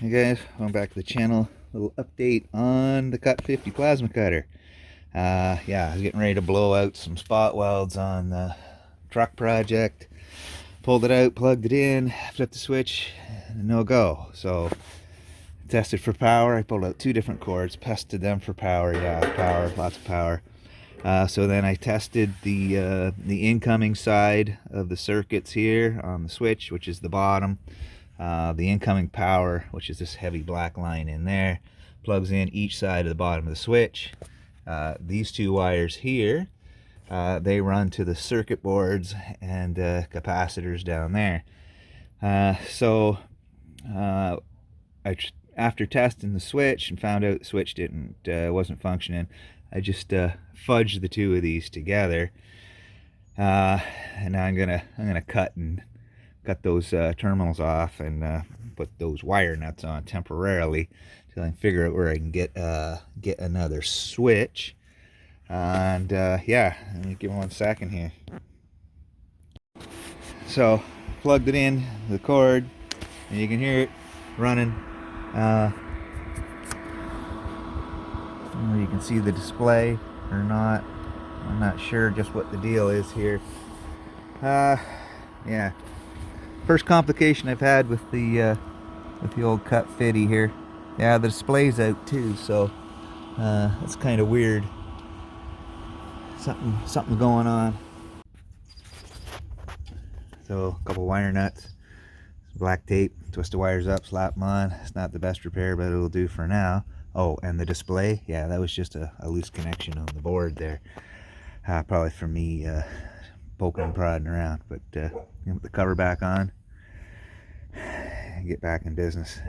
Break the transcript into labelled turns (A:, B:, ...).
A: Hey guys, welcome back to the channel. Little update on the Cut 50 plasma cutter. Yeah, I was getting ready to blow out some spot welds on the truck project. Pulled it out, plugged it in, flipped the switch, no go. So tested for power. I pulled out two different cords, tested them for power. Yeah, power, lots of power. So then I tested the incoming side of the circuits here on the switch, which is the bottom. The incoming power, which is this heavy black line in there, plugs in each side of the bottom of the switch. These two wires here, they run to the circuit boards and capacitors down there. After testing the switch and found out the switch wasn't functioning, I just fudged the two of these together, and now I'm gonna cut those terminals off and put those wire nuts on temporarily till I can figure out where I can get another switch. And yeah, let me give 1 second here. So plugged it in the cord, and you can hear it running. You can see the display or not. I'm not sure just what the deal is here. Yeah. First complication I've had with the old Cut 50 here. Yeah, the display's out too, so that's kind of weird. Something going on. So a couple wire nuts, black tape, twist the wires up, slap them on. It's not the best repair, but it'll do for now. Oh, and the display, yeah, that was just a loose connection on the board there. Probably for me poking and prodding around, but put the cover back on and get back in business.